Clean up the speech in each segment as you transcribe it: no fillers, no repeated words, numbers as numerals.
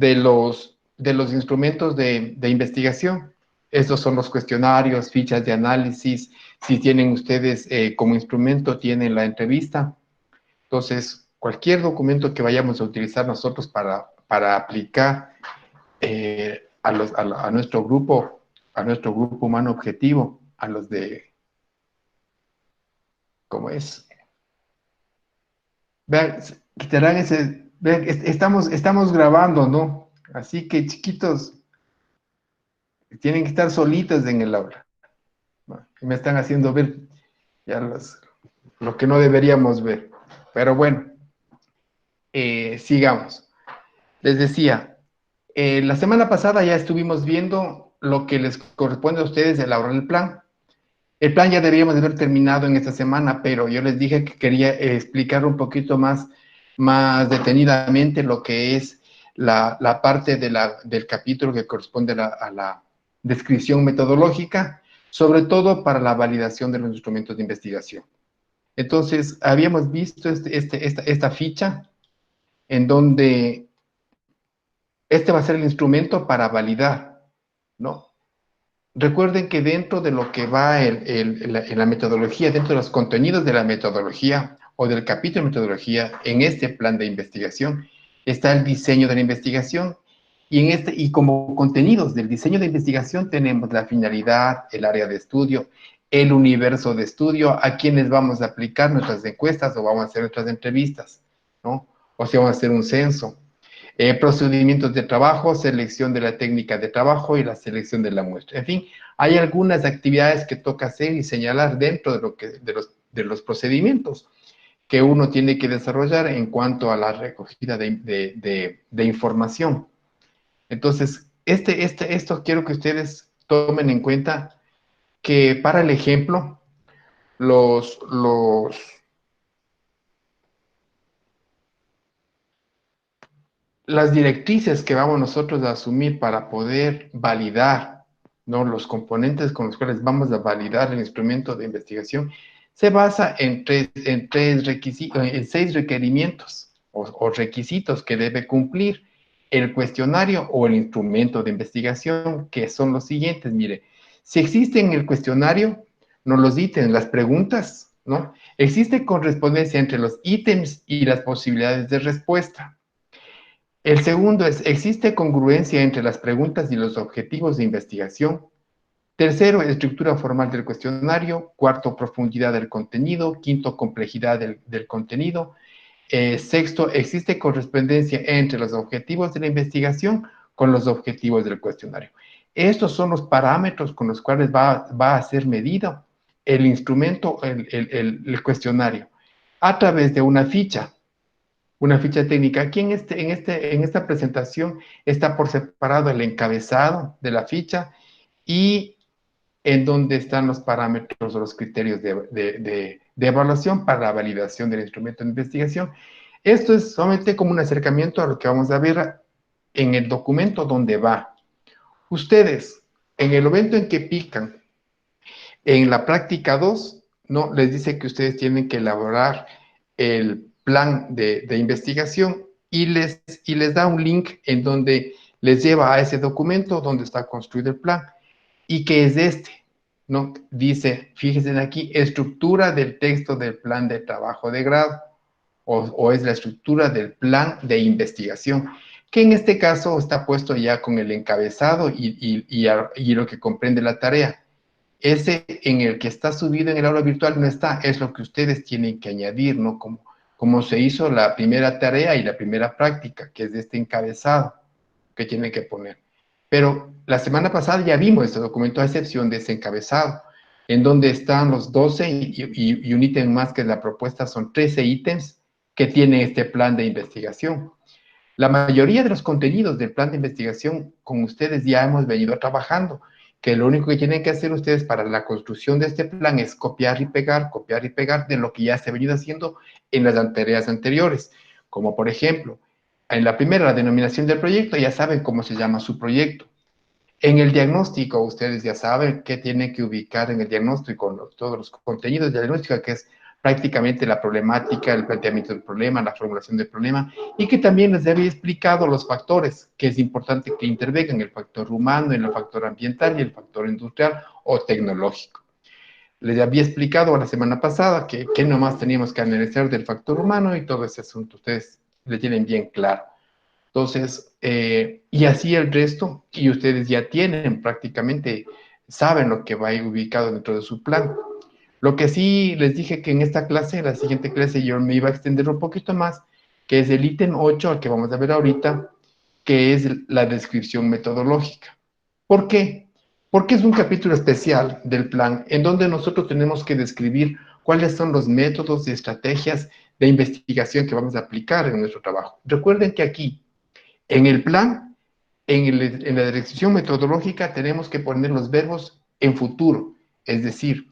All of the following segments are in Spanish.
de los instrumentos de investigación. Estos son los cuestionarios, fichas de análisis. Si tienen ustedes como instrumento, tienen la entrevista. Entonces, cualquier documento que vayamos a utilizar nosotros para aplicar a nuestro grupo humano objetivo, a los de, ¿cómo es? Vean, quitarán ese, vean, estamos grabando, ¿no? Así que chiquitos, tienen que estar solitos en el aula, ¿no? Y me están haciendo ver ya lo que no deberíamos ver. Pero bueno, sigamos. Les decía, la semana pasada ya estuvimos viendo lo que les corresponde a ustedes elaborar el plan. El plan ya deberíamos de haber terminado en esta semana, pero yo les dije que quería explicar un poquito más detenidamente lo que es la parte del capítulo que corresponde a la descripción metodológica, sobre todo para la validación de los instrumentos de investigación. Entonces, habíamos visto esta ficha en donde este va a ser el instrumento para validar, ¿no? Recuerden que dentro de lo que va en la metodología, dentro de los contenidos de la metodología o del capítulo de metodología, en este plan de investigación, está el diseño de la investigación. Y como contenidos del diseño de investigación tenemos la finalidad, el área de estudio, el universo de estudio, a quienes vamos a aplicar nuestras encuestas o vamos a hacer nuestras entrevistas, ¿no? O si vamos a hacer un censo. Procedimientos de trabajo, selección de la técnica de trabajo y la selección de la muestra. En fin, hay algunas actividades que toca hacer y señalar dentro de los procedimientos que uno tiene que desarrollar en cuanto a la recogida de información. Entonces, esto quiero que ustedes tomen en cuenta que para el ejemplo, las directrices que vamos nosotros a asumir para poder validar, ¿no?, los componentes con los cuales vamos a validar el instrumento de investigación, se basa en seis requerimientos o requisitos que debe cumplir el cuestionario o el instrumento de investigación, que son los siguientes. Mire, si existe en el cuestionario, nos los ítems, las preguntas, ¿no? Existe correspondencia entre los ítems y las posibilidades de respuesta. El segundo es, ¿existe congruencia entre las preguntas y los objetivos de investigación? Tercero, estructura formal del cuestionario. Cuarto, profundidad del contenido. Quinto, complejidad del contenido. Sexto, ¿existe correspondencia entre los objetivos de la investigación con los objetivos del cuestionario? Estos son los parámetros con los cuales va a ser medido el instrumento, el cuestionario, a través de una ficha técnica. Aquí en esta presentación está por separado el encabezado de la ficha y en donde están los parámetros o los criterios de evaluación para la validación del instrumento de investigación. Esto es solamente como un acercamiento a lo que vamos a ver en el documento donde va. Ustedes, en el momento en que pican en la práctica 2, ¿no?, les dice que ustedes tienen que elaborar el plan de investigación y les da un link en donde les lleva a ese documento donde está construido el plan y que es este, ¿no? Dice, fíjense aquí, estructura del texto del plan de trabajo de grado o es la estructura del plan de investigación, que en este caso está puesto ya con el encabezado y lo que comprende la tarea. Ese en el que está subido en el aula virtual no está, es lo que ustedes tienen que añadir, ¿no? Como se hizo la primera tarea y la primera práctica, que es de este encabezado que tienen que poner. Pero la semana pasada ya vimos este documento, a excepción de ese encabezado, en donde están los 12 y un ítem más que es la propuesta, son 13 ítems que tiene este plan de investigación. La mayoría de los contenidos del plan de investigación con ustedes ya hemos venido trabajando, que lo único que tienen que hacer ustedes para la construcción de este plan es copiar y pegar de lo que ya se ha venido haciendo en las tareas anteriores. Como por ejemplo, en la primera, la denominación del proyecto, ya saben cómo se llama su proyecto. En el diagnóstico, ustedes ya saben qué tienen que ubicar en el diagnóstico, todos los contenidos de diagnóstica, que es prácticamente la problemática, el planteamiento del problema, la formulación del problema, y que también les había explicado los factores que es importante que intervengan, el factor humano, el factor ambiental y el factor industrial o tecnológico. Les había explicado la semana pasada que nomás teníamos que analizar del factor humano y todo ese asunto. Ustedes le tienen bien claro. Entonces, y así el resto, y ustedes ya tienen prácticamente, saben lo que va a ir ubicado dentro de su plan. Lo que sí les dije que en esta clase, la siguiente clase, yo me iba a extender un poquito más, que es el ítem 8 al que vamos a ver ahorita, que es la descripción metodológica. ¿Por qué? Porque es un capítulo especial del plan en donde nosotros tenemos que describir cuáles son los métodos y estrategias de investigación que vamos a aplicar en nuestro trabajo. Recuerden que aquí, en el plan, en la descripción metodológica, tenemos que poner los verbos en futuro, es decir,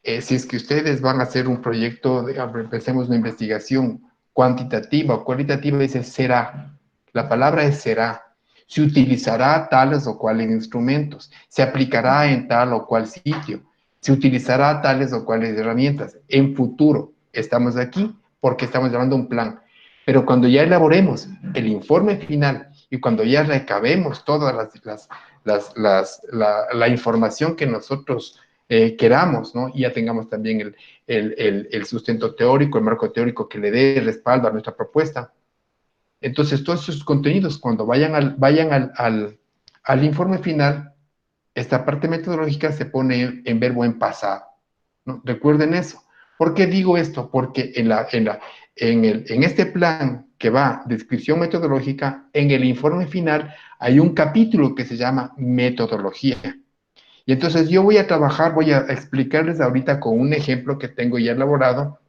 si es que ustedes van a hacer un proyecto, empecemos una investigación cuantitativa o cualitativa, dice será. La palabra es será. Se utilizará tales o cuales instrumentos. Se aplicará en tal o cual sitio. Se utilizará tales o cuales herramientas. En futuro, estamos aquí porque estamos llevando un plan. Pero cuando ya elaboremos el informe final y cuando ya recabemos toda la información que nosotros queramos, ¿no? Y ya tengamos también el sustento teórico, el marco teórico que le dé respaldo a nuestra propuesta. Entonces, todos esos contenidos, cuando al informe final, esta parte metodológica se pone en verbo en pasado, ¿no? Recuerden eso. ¿Por qué digo esto? Porque en este plan que va descripción metodológica, en el informe final hay un capítulo que se llama metodología. Y entonces yo voy a trabajar, voy a explicarles ahorita con un ejemplo que tengo ya elaborado,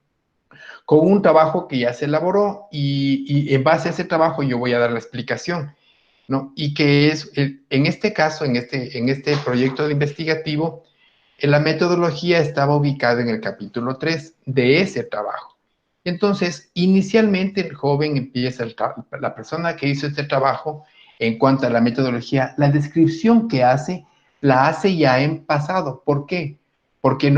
con un trabajo que ya se elaboró y en base a ese trabajo yo voy a dar la explicación, ¿no? Y que es, en este caso, en este proyecto de investigativo, la metodología estaba ubicada en el capítulo 3 de ese trabajo. Entonces, inicialmente el joven empieza, la persona que hizo este trabajo, en cuanto a la metodología, la descripción que hace, la hace ya en pasado. ¿Por qué? Porque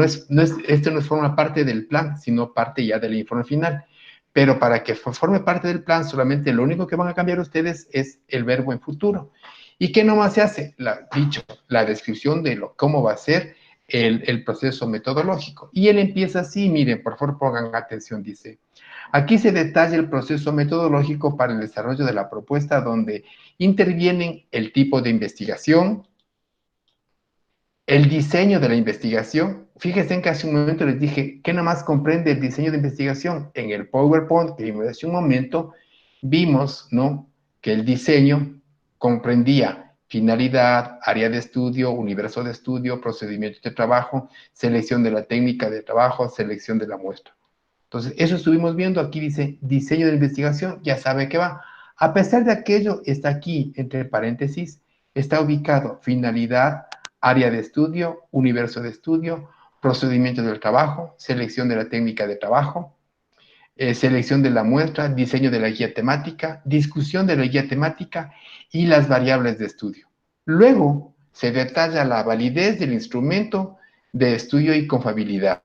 esto no forma parte del plan, sino parte ya del informe final. Pero para que forme parte del plan, solamente lo único que van a cambiar ustedes es el verbo en futuro. ¿Y qué nomás se hace? La descripción de cómo va a ser el proceso metodológico. Y él empieza así, miren, por favor pongan atención, dice. Aquí se detalla el proceso metodológico para el desarrollo de la propuesta donde intervienen el tipo de investigación, el diseño de la investigación. Fíjense en que hace un momento les dije, ¿qué nomás comprende el diseño de investigación? En el PowerPoint que vimos hace un momento, vimos, ¿no?, que el diseño comprendía finalidad, área de estudio, universo de estudio, procedimientos de trabajo, selección de la técnica de trabajo, selección de la muestra. Entonces, eso estuvimos viendo. Aquí dice diseño de investigación, ya sabe que va. A pesar de aquello, está aquí, entre paréntesis, está ubicado finalidad, área de estudio, universo de estudio, procedimientos del trabajo, selección de la técnica de trabajo, selección de la muestra, diseño de la guía temática, discusión de la guía temática y las variables de estudio. Luego, se detalla la validez del instrumento de estudio y confiabilidad.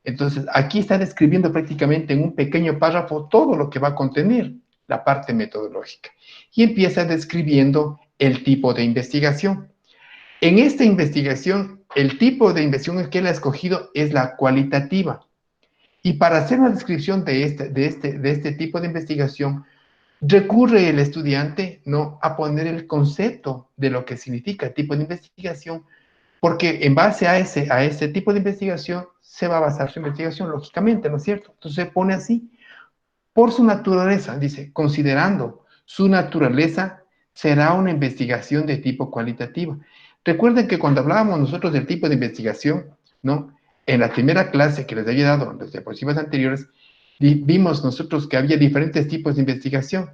Entonces, aquí está describiendo prácticamente en un pequeño párrafo todo lo que va a contener la parte metodológica. Y empieza describiendo el tipo de investigación. En esta investigación, el tipo de investigación que él ha escogido es la cualitativa. Y para hacer una descripción de este tipo de investigación, recurre el estudiante, ¿no?, a poner el concepto de lo que significa el tipo de investigación, porque en base a ese tipo de investigación se va a basar su investigación, lógicamente, ¿no es cierto? Entonces se pone así. Por su naturaleza, dice, considerando su naturaleza, será una investigación de tipo cualitativo. Recuerden que cuando hablábamos nosotros del tipo de investigación, ¿no?, en la primera clase que les había dado, en las diapositivas anteriores, vimos nosotros que había diferentes tipos de investigación,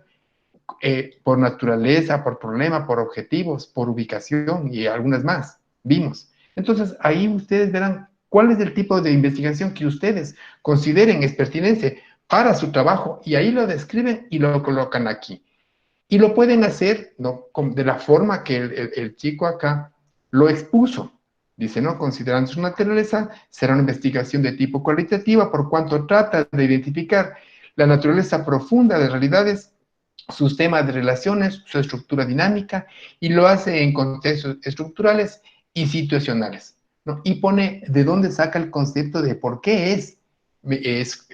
por naturaleza, por problema, por objetivos, por ubicación y algunas más, vimos. Entonces, ahí ustedes verán cuál es el tipo de investigación que ustedes consideren es pertinente para su trabajo y ahí lo describen y lo colocan aquí. Y lo pueden hacer, ¿no?, de la forma que el chico acá lo expuso. Dice, ¿no? Considerando su naturaleza, será una investigación de tipo cualitativa por cuanto trata de identificar la naturaleza profunda de realidades, sus temas de relaciones, su estructura dinámica, y lo hace en contextos estructurales y situacionales, ¿no? Y pone de dónde saca el concepto de por qué es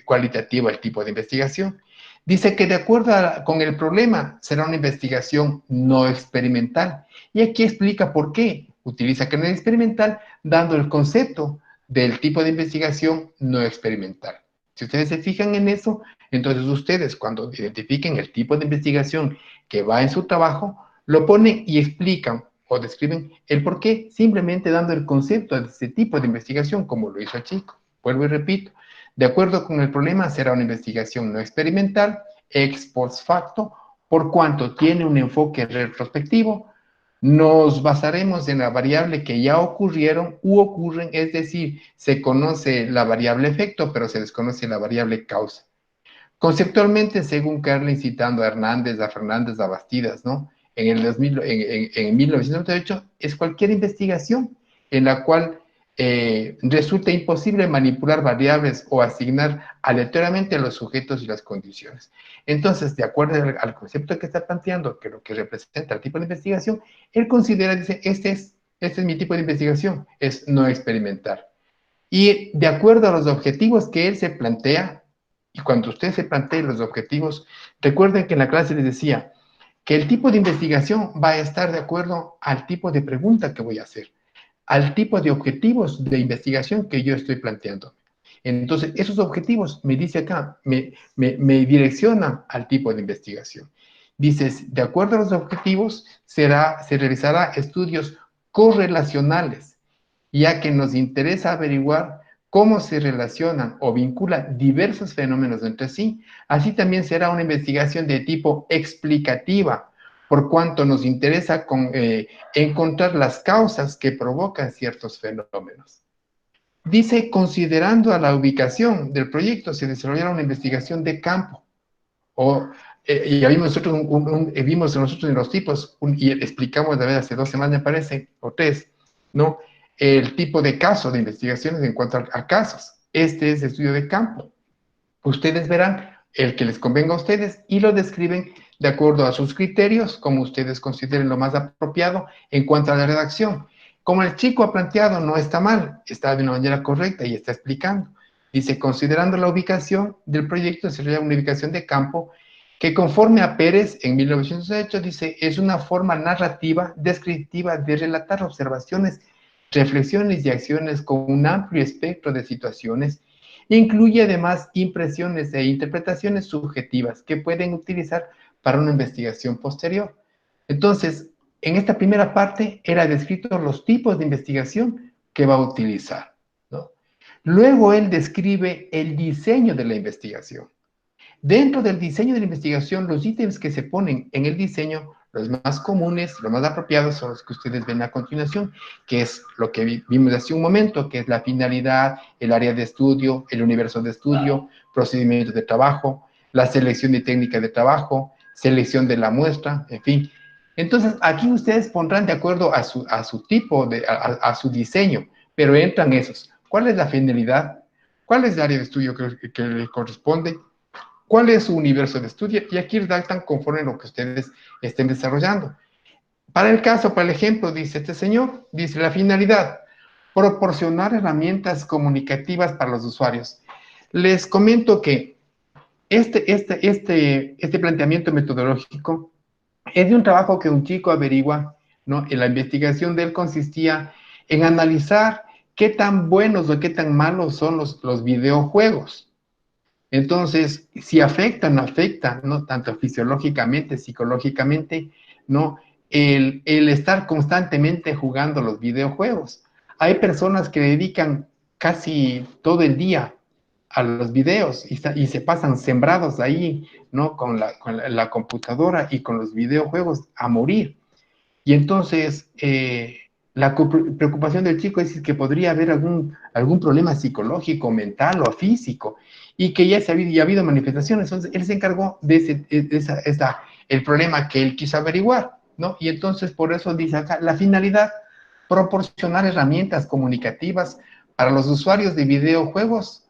cualitativo el tipo de investigación. Dice que de acuerdo con el problema será una investigación no experimental. Y aquí explica por qué utiliza kernel experimental, dando el concepto del tipo de investigación no experimental. Si ustedes se fijan en eso, entonces ustedes cuando identifiquen el tipo de investigación que va en su trabajo, lo ponen y explican o describen el por qué, simplemente dando el concepto de ese tipo de investigación, como lo hizo el chico. Vuelvo y repito, de acuerdo con el problema, será una investigación no experimental, ex post facto, por cuanto tiene un enfoque retrospectivo. Nos basaremos en la variable que ya ocurrieron u ocurren, es decir, se conoce la variable efecto, pero se desconoce la variable causa. Conceptualmente, según Carlin, citando a Hernández, a Fernández, a Bastidas, ¿no? En el 2000, en 1998, es cualquier investigación en la cual resulta imposible manipular variables o asignar aleatoriamente a los sujetos y las condiciones. Entonces, de acuerdo al concepto que está planteando, que lo que representa el tipo de investigación, él considera, dice, este es mi tipo de investigación, es no experimentar. Y de acuerdo a los objetivos que él se plantea, y cuando usted se plantee los objetivos, recuerden que en la clase les decía que el tipo de investigación va a estar de acuerdo al tipo de pregunta que voy a hacer, al tipo de objetivos de investigación que yo estoy planteando. Entonces, esos objetivos, me dice acá, me direccionan al tipo de investigación. Dices, de acuerdo a los objetivos, se realizará estudios correlacionales, ya que nos interesa averiguar cómo se relacionan o vinculan diversos fenómenos entre sí. Así también será una investigación de tipo explicativa, por cuanto nos interesa encontrar las causas que provocan ciertos fenómenos. Dice, considerando a la ubicación del proyecto, se desarrollará una investigación de campo. Ya vimos nosotros, vimos nosotros en los tipos, y explicamos de vez hace 2 semanas, me parece, o 3, ¿no? El tipo de caso de investigaciones en cuanto a casos. Este es estudio de campo. Ustedes verán el que les convenga a ustedes y lo describen de acuerdo a sus criterios, como ustedes consideren lo más apropiado en cuanto a la redacción. Como el chico ha planteado, no está mal, está de una manera correcta y está explicando. Dice, considerando la ubicación del proyecto, sería una ubicación de campo que conforme a Pérez en 1908, dice, es una forma narrativa, descriptiva de relatar observaciones, reflexiones y acciones con un amplio espectro de situaciones. Incluye además impresiones e interpretaciones subjetivas que pueden utilizar para una investigación posterior. Entonces, en esta primera parte era descrito los tipos de investigación que va a utilizar, ¿no? Luego él describe el diseño de la investigación. Dentro del diseño de la investigación, los ítems que se ponen en el diseño, los más comunes, los más apropiados, son los que ustedes ven a continuación, que es lo que vimos hace un momento, que es la finalidad, el área de estudio, el universo de estudio, procedimientos de trabajo, la selección de técnica de trabajo, selección de la muestra, en fin. Entonces, aquí ustedes pondrán de acuerdo a su tipo, a su diseño, pero entran esos. ¿Cuál es la finalidad? ¿Cuál es el área de estudio que le corresponde? ¿Cuál es su universo de estudio? Y aquí redactan conforme a lo que ustedes estén desarrollando. Para el caso, para el ejemplo, dice este señor, dice la finalidad, proporcionar herramientas comunicativas para los usuarios. Les comento que este planteamiento metodológico es de un trabajo que un chico averigua, ¿no? En la investigación de él consistía en analizar qué tan buenos o qué tan malos son los videojuegos. Entonces, si afectan, no afectan, ¿no? Tanto fisiológicamente, psicológicamente, ¿no? El estar constantemente jugando los videojuegos. Hay personas que dedican casi todo el día a los videos y se pasan sembrados ahí, ¿no? Con la computadora y con los videojuegos a morir. Y entonces, la preocupación del chico es que podría haber algún problema psicológico, mental o físico, y que ya ha habido manifestaciones. Entonces, él se encargó de el problema que él quiso averiguar, ¿no? Y entonces, por eso dice acá, la finalidad, proporcionar herramientas comunicativas para los usuarios de videojuegos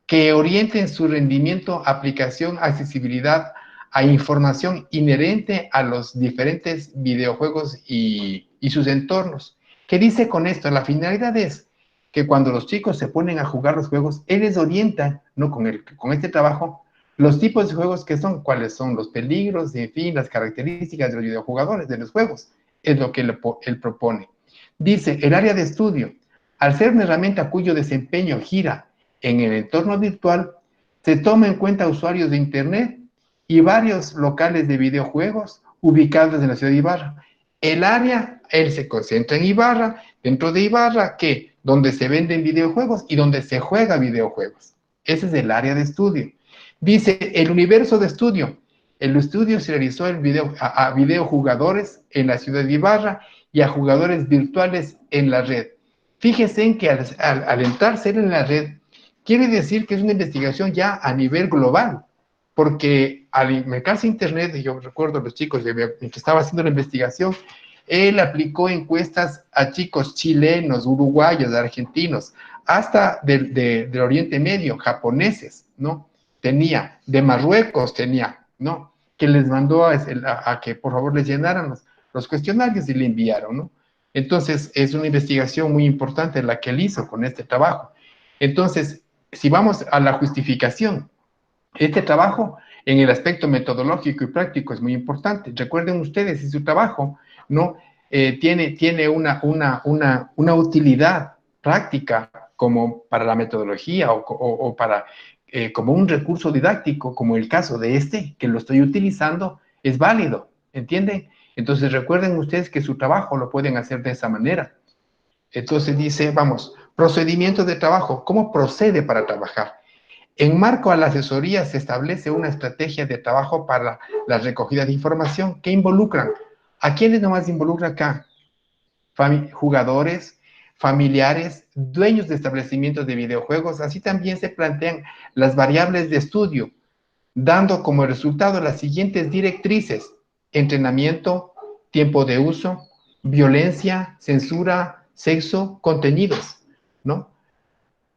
que orienten su rendimiento, aplicación, accesibilidad a información inherente a los diferentes videojuegos y sus entornos. ¿Qué dice con esto? La finalidad es que cuando los chicos se ponen a jugar los juegos, él les orienta, ¿no? Con este trabajo, los tipos de juegos que son, cuáles son los peligros, en fin, las características de los videojugadores, de los juegos, es lo que él propone. Dice, el área de estudio, al ser una herramienta cuyo desempeño gira en el entorno virtual, se toma en cuenta usuarios de Internet y varios locales de videojuegos ubicados en la ciudad de Ibarra. El área, él se concentra en Ibarra, dentro de Ibarra, ¿qué? Donde se venden videojuegos y donde se juega videojuegos. Ese es el área de estudio. Dice, el universo de estudio. El estudio se realizó a videojugadores en la ciudad de Ibarra y a jugadores virtuales en la red. Fíjense en que al entrarse en la red, quiere decir que es una investigación ya a nivel global, porque al mercarse Internet, yo recuerdo a los chicos que estaba haciendo la investigación, él aplicó encuestas a chicos chilenos, uruguayos, argentinos, hasta del Oriente Medio, japoneses, ¿no? Tenía, de Marruecos tenía, ¿no? Que les mandó a que por favor les llenaran los cuestionarios y le enviaron, ¿no? Entonces, es una investigación muy importante la que él hizo con este trabajo. Entonces, si vamos a la justificación, este trabajo en el aspecto metodológico y práctico es muy importante. Recuerden ustedes, si su trabajo no tiene una utilidad práctica como para la metodología o para como un recurso didáctico, como el caso de este, que lo estoy utilizando, es válido, ¿entienden? Entonces recuerden ustedes que su trabajo lo pueden hacer de esa manera. Entonces dice, vamos, procedimiento de trabajo, ¿cómo procede para trabajar? En marco a la asesoría se establece una estrategia de trabajo para la recogida de información que involucran, ¿a quiénes nomás involucra acá? Jugadores, familiares, dueños de establecimientos de videojuegos, así también se plantean las variables de estudio, dando como resultado las siguientes directrices: entrenamiento, tiempo de uso, violencia, censura, sexo, contenidos, ¿no?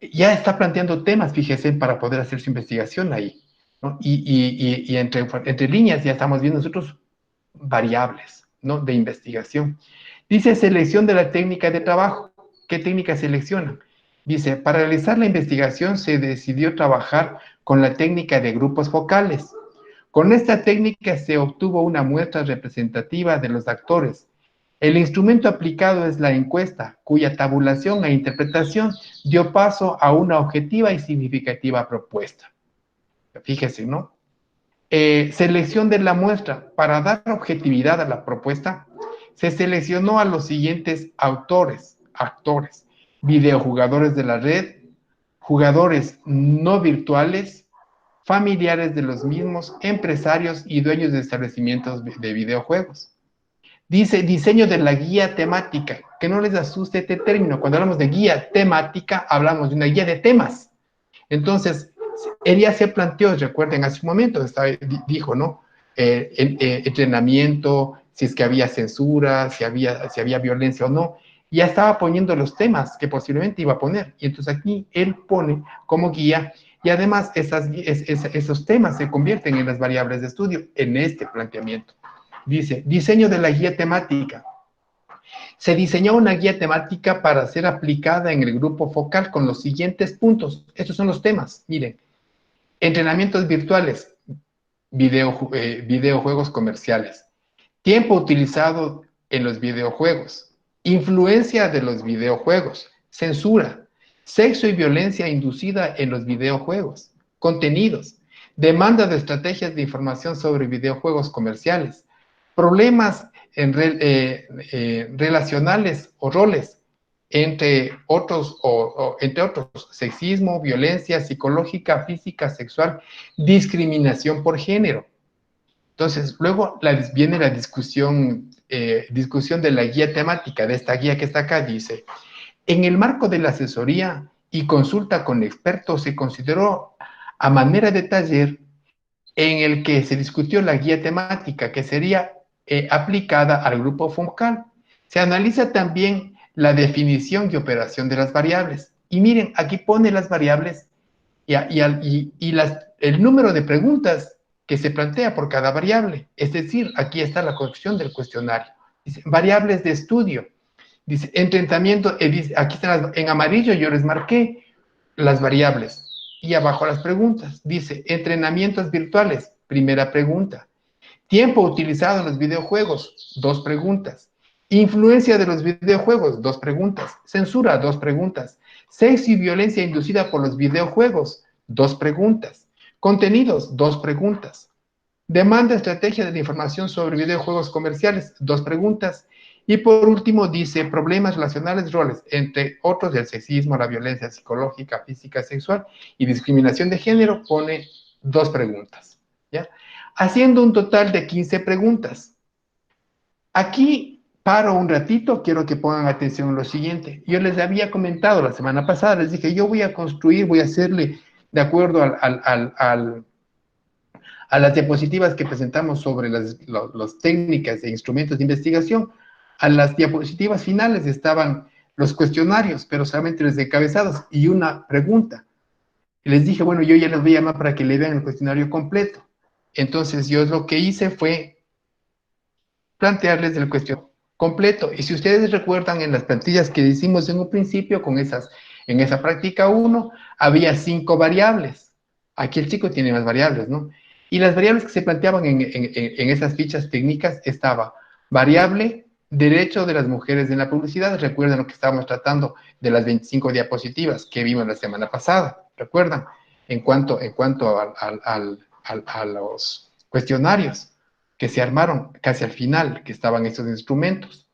Ya está planteando temas, fíjese, para poder hacer su investigación ahí, ¿no? Y entre líneas ya estamos viendo nosotros variables, ¿no? De investigación. Dice selección de la técnica de trabajo. ¿Qué técnica selecciona? Dice, para realizar la investigación se decidió trabajar con la técnica de grupos focales. Con esta técnica se obtuvo una muestra representativa de los actores. El instrumento aplicado es la encuesta, cuya tabulación e interpretación dio paso a una objetiva y significativa propuesta. Fíjese, ¿no? Selección de la muestra. Para dar objetividad a la propuesta, se seleccionó a los siguientes actores, videojugadores de la red, jugadores no virtuales, familiares de los mismos, empresarios y dueños de establecimientos de videojuegos. Dice diseño de la guía temática, que no les asuste este término. Cuando hablamos de guía temática, hablamos de una guía de temas. Entonces, ella se planteó, recuerden, hace un momento dijo, ¿no? Entrenamiento, si es que había censura, si había violencia o no. Ya estaba poniendo los temas que posiblemente iba a poner. Y entonces aquí él pone como guía y además esos temas se convierten en las variables de estudio en este planteamiento. Dice, diseño de la guía temática. Se diseñó una guía temática para ser aplicada en el grupo focal con los siguientes puntos. Estos son los temas. Miren, entrenamientos virtuales, videojuegos comerciales, tiempo utilizado en los videojuegos, influencia de los videojuegos, censura, sexo y violencia inducida en los videojuegos, contenidos, demanda de estrategias de información sobre videojuegos comerciales, problemas relacionales o roles, entre otros, sexismo, violencia psicológica, física, sexual, discriminación por género. Entonces, luego viene la discusión de la guía temática, de esta guía que está acá, dice, en el marco de la asesoría y consulta con expertos se consideró a manera de taller en el que se discutió la guía temática que sería aplicada al grupo focal. Se analiza también la definición y operación de las variables. Y miren, aquí pone las variables el número de preguntas que se plantea por cada variable. Es decir, aquí está la corrección del cuestionario. Dice, variables de estudio. Dice, entrenamiento, aquí están en amarillo yo les marqué las variables. Y abajo las preguntas. Dice, entrenamientos virtuales, primera pregunta. Tiempo utilizado en los videojuegos, dos preguntas. Influencia de los videojuegos, dos preguntas. Censura, dos preguntas. Sexo y violencia inducida por los videojuegos, dos preguntas. Contenidos, dos preguntas. Demanda estrategia de la información sobre videojuegos comerciales, dos preguntas. Y por último dice problemas relacionales, roles, entre otros del sexismo, la violencia psicológica, física, sexual y discriminación de género, pone dos preguntas. ¿Ya? Haciendo un total de 15 preguntas. Aquí paro un ratito, quiero que pongan atención en lo siguiente. Yo les había comentado la semana pasada, les dije, yo voy a construir, voy a hacerle, de acuerdo a las diapositivas que presentamos sobre las técnicas e instrumentos de investigación, a las diapositivas finales estaban los cuestionarios, pero solamente los encabezados y una pregunta. Y les dije, bueno, yo ya les voy a llamar para que le vean el cuestionario completo. Entonces, yo lo que hice fue plantearles el cuestionario completo. Y si ustedes recuerdan en las plantillas que hicimos en un principio, en esa práctica 1, había 5 variables. Aquí el chico tiene más variables, ¿no? Y las variables que se planteaban en esas fichas técnicas estaba variable derecho de las mujeres en la publicidad. Recuerden lo que estábamos tratando de las 25 diapositivas que vimos la semana pasada. ¿Recuerdan? En cuanto a los cuestionarios que se armaron casi al final, que estaban estos instrumentos.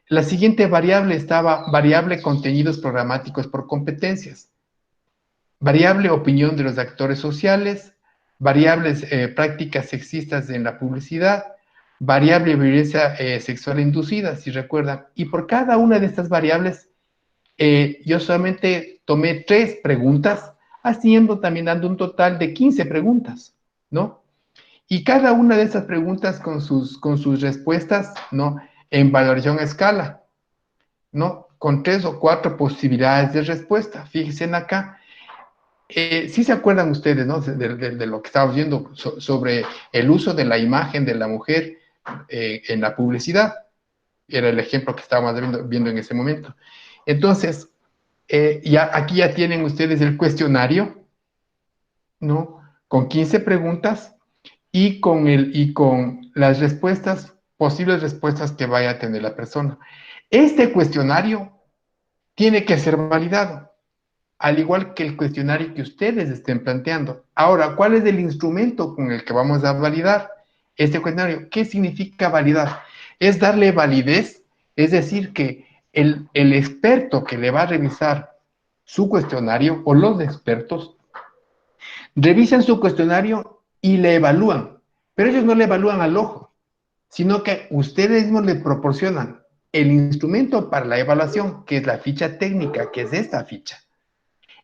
La siguiente variable estaba variable contenidos programáticos por competencias, variable opinión de los actores sociales, variables prácticas sexistas en la publicidad, variable violencia sexual inducida, si recuerdan. Y por cada una de estas variables, yo solamente tomé 3 preguntas, dando un total de 15 preguntas, ¿no? Y cada una de esas preguntas con sus respuestas, ¿no? En valoración a escala, ¿no? Con 3 o 4 posibilidades de respuesta. Fíjense acá. Sí se acuerdan ustedes, ¿no? De lo que estábamos viendo sobre el uso de la imagen de la mujer en la publicidad. Era el ejemplo que estábamos viendo en ese momento. Entonces, aquí ya tienen ustedes el cuestionario, ¿no? Con 15 preguntas y con las respuestas, posibles respuestas que vaya a tener la persona. Este cuestionario tiene que ser validado, al igual que el cuestionario que ustedes estén planteando. Ahora, ¿cuál es el instrumento con el que vamos a validar este cuestionario? ¿Qué significa validar? Es darle validez, es decir, que el experto que le va a revisar su cuestionario, o los expertos, revisan su cuestionario y le evalúan, pero ellos no le evalúan al ojo, sino que ustedes mismos le proporcionan el instrumento para la evaluación, que es la ficha técnica, que es esta ficha.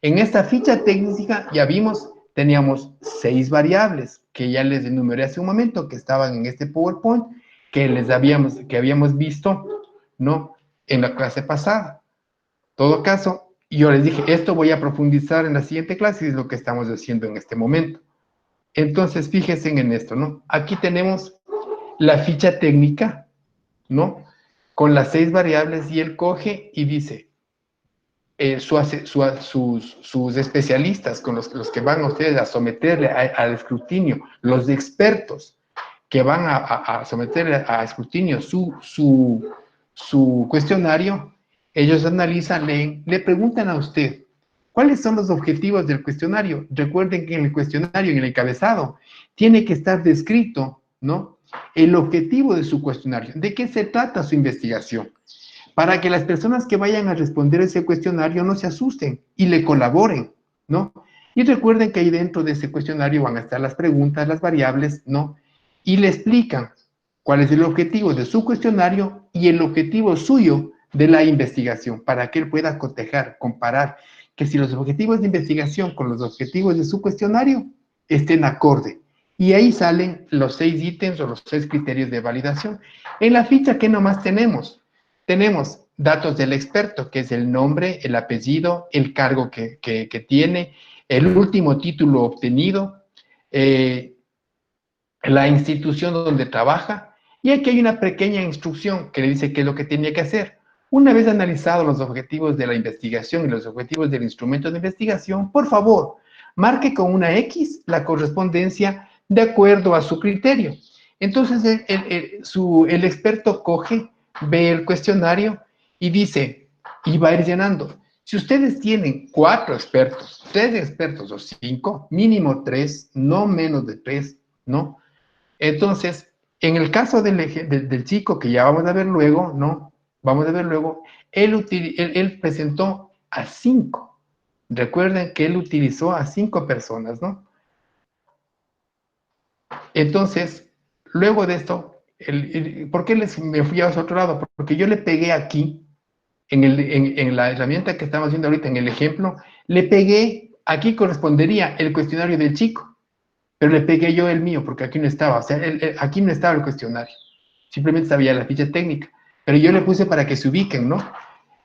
En esta ficha técnica ya vimos, teníamos 6 variables, que ya les enumeré hace un momento, que estaban en este PowerPoint, que habíamos visto, ¿no? En la clase pasada. En todo caso, yo les dije, esto voy a profundizar en la siguiente clase, y es lo que estamos haciendo en este momento. Entonces, fíjense en esto, ¿no? Aquí tenemos la ficha técnica, ¿no? Con las 6 variables, y él coge y dice, sus especialistas, con los que van a ustedes a someterle al escrutinio, los expertos que van a someterle a escrutinio su cuestionario, ellos analizan, leen, le preguntan a usted, ¿cuáles son los objetivos del cuestionario? Recuerden que en el cuestionario, en el encabezado, tiene que estar descrito, ¿no? El objetivo de su cuestionario, de qué se trata su investigación, para que las personas que vayan a responder ese cuestionario no se asusten y le colaboren, ¿no? Y recuerden que ahí dentro de ese cuestionario van a estar las preguntas, las variables, ¿no? Y le explican cuál es el objetivo de su cuestionario y el objetivo suyo de la investigación, para que él pueda cotejar, comparar, que si los objetivos de investigación con los objetivos de su cuestionario estén acorde. Y ahí salen los 6 ítems o los 6 criterios de validación. En la ficha, ¿qué nomás tenemos? Tenemos datos del experto, que es el nombre, el apellido, el cargo que tiene, el último título obtenido, la institución donde trabaja, y aquí hay una pequeña instrucción que le dice qué es lo que tiene que hacer. Una vez analizados los objetivos de la investigación y los objetivos del instrumento de investigación, por favor, marque con una X la correspondencia de acuerdo a su criterio. Entonces, el experto coge, ve el cuestionario y dice, y va a ir llenando. Si ustedes tienen 4 expertos, 3 expertos o 5, mínimo 3, no menos de 3, ¿no? Entonces, en el caso del chico que ya vamos a ver luego, ¿no? Vamos a ver luego, él presentó a 5. Recuerden que él utilizó a 5 personas, ¿no? Entonces, luego de esto, ¿por qué me fui a otro lado? Porque yo le pegué aquí, en la herramienta que estamos haciendo ahorita, en el ejemplo, le pegué, aquí correspondería el cuestionario del chico. Pero le pegué yo el mío, porque aquí no estaba, o sea, aquí no estaba el cuestionario, simplemente sabía la ficha técnica, pero yo le puse para que se ubiquen, ¿no?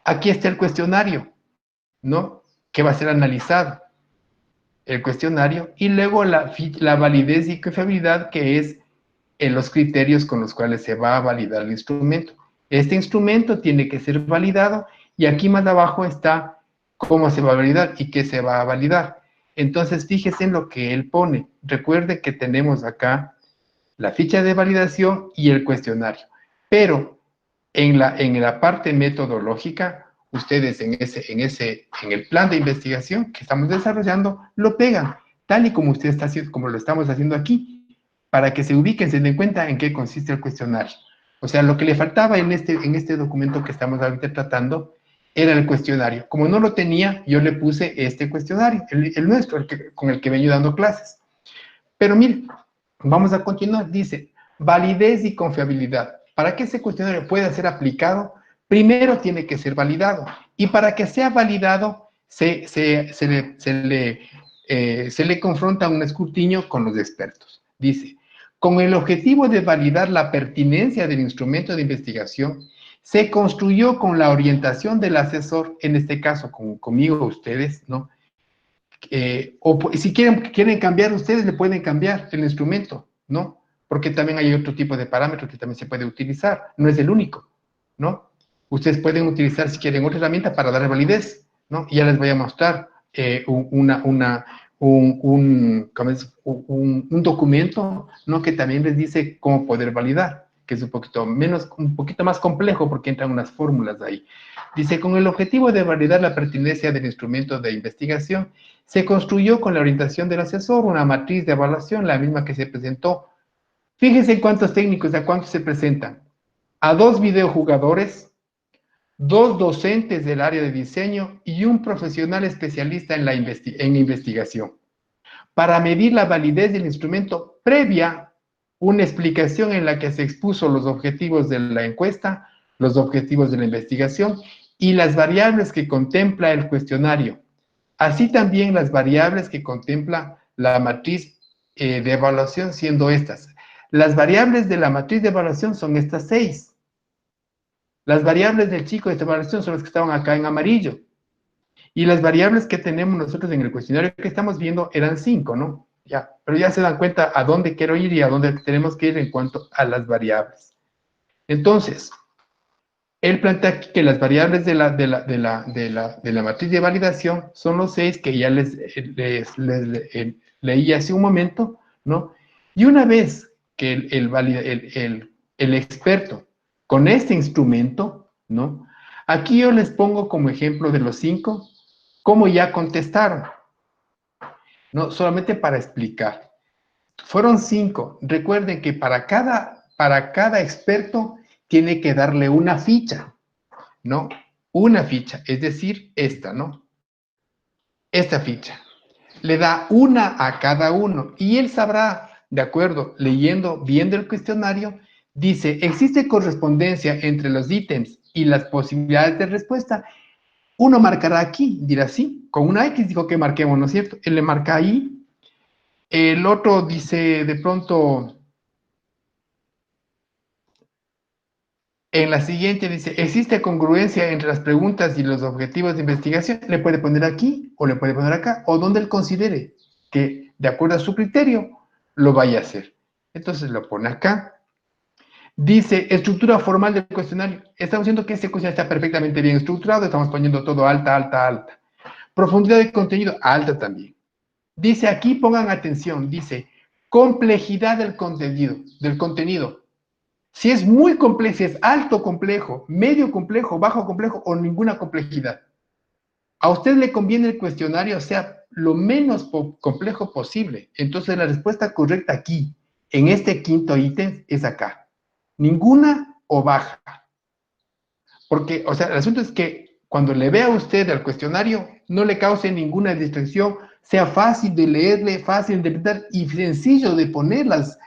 Aquí está el cuestionario, ¿no? Que va a ser analizado, el cuestionario, y luego la validez y confiabilidad, que es en los criterios con los cuales se va a validar el instrumento. Este instrumento tiene que ser validado, y aquí más abajo está cómo se va a validar y qué se va a validar. Entonces, fíjese en lo que él pone. Recuerde que tenemos acá la ficha de validación y el cuestionario. Pero en la parte metodológica, ustedes en el plan de investigación que estamos desarrollando, lo pegan, tal y como usted está haciendo, como lo estamos haciendo aquí, para que se ubiquen, se den cuenta en qué consiste el cuestionario. O sea, lo que le faltaba en este documento que estamos ahorita tratando era el cuestionario. Como no lo tenía, yo le puse este cuestionario, el nuestro, con el que vengo dando clases. Pero mire, vamos a continuar. Dice, validez y confiabilidad. Para que ese cuestionario pueda ser aplicado, primero tiene que ser validado. Y para que sea validado, se le confronta un escrutinio con los expertos. Dice, con el objetivo de validar la pertinencia del instrumento de investigación, se construyó con la orientación del asesor, en este caso conmigo, ustedes, ¿no? Si quieren cambiar, ustedes le pueden cambiar el instrumento, ¿no? Porque también hay otro tipo de parámetros que también se puede utilizar, no es el único, ¿no? Ustedes pueden utilizar, si quieren, otra herramienta para darle validez, ¿no? Y ya les voy a mostrar un documento, ¿no? Que también les dice cómo poder validar, que es un poquito más complejo porque entran unas fórmulas ahí. Dice, con el objetivo de validar la pertinencia del instrumento de investigación, se construyó con la orientación del asesor una matriz de evaluación, la misma que se presentó. Fíjense en cuántos técnicos, a cuántos se presentan. A 2 videojugadores, 2 docentes del área de diseño y un profesional especialista en investigación. Para medir la validez del instrumento previa, una explicación en la que se expuso los objetivos de la encuesta, los objetivos de la investigación y las variables que contempla el cuestionario. Así también las variables que contempla la matriz de evaluación, siendo estas. Las variables de la matriz de evaluación son estas 6. Las variables del chico de esta evaluación son las que estaban acá en amarillo. Y las variables que tenemos nosotros en el cuestionario que estamos viendo eran 5, ¿no? Ya, pero ya se dan cuenta a dónde quiero ir y a dónde tenemos que ir en cuanto a las variables. Entonces, él plantea aquí que las variables de la matriz de validación son los 6 que ya leí hace un momento, ¿no? Y una vez que el experto con este instrumento, ¿no? Aquí yo les pongo como ejemplo de los 5, cómo ya contestaron, ¿no? Solamente para explicar. Fueron 5. Recuerden que para cada experto tiene que darle una ficha, ¿no? Una ficha, es decir, esta, ¿no? Esta ficha. Le da una a cada uno y él sabrá, de acuerdo, leyendo, viendo el cuestionario, dice, ¿existe correspondencia entre los ítems y las posibilidades de respuesta? Uno marcará aquí, dirá sí, con una X dijo que marquemos, ¿no es cierto? Él le marca ahí, el otro dice de pronto, En la siguiente dice, ¿existe congruencia entre las preguntas y los objetivos de investigación? Le puede poner aquí o le puede poner acá, o donde él considere que, de acuerdo a su criterio, lo vaya a hacer. Entonces lo pone acá. Dice, estructura formal del cuestionario. Estamos diciendo que este cuestionario está perfectamente bien estructurado, estamos poniendo todo alta, alta, alta. Profundidad de contenido, alta también. Dice aquí, pongan atención, dice, complejidad del contenido. Si es muy complejo, si es alto complejo, medio complejo, bajo complejo o ninguna complejidad. A usted le conviene el cuestionario sea lo menos complejo posible. Entonces la respuesta correcta aquí, en este quinto ítem, es acá. Ninguna o baja. Porque, o sea, el asunto es que cuando le vea a usted al cuestionario, no le cause ninguna distracción, sea fácil de leerle, fácil de interpretar y sencillo de poner las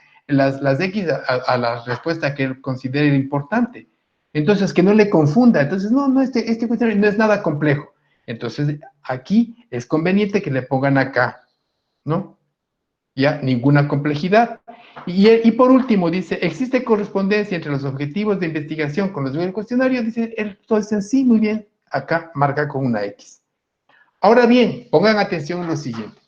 X a la respuesta que él considere importante. Entonces, que no le confunda. Entonces, no, este cuestionario no es nada complejo. Entonces, aquí es conveniente que le pongan acá, ¿no? Ya, ninguna complejidad. Y por último, dice, ¿existe correspondencia entre los objetivos de investigación con los del cuestionario? Dice, entonces sí, muy bien, acá marca con una X. Ahora bien, pongan atención en lo siguiente.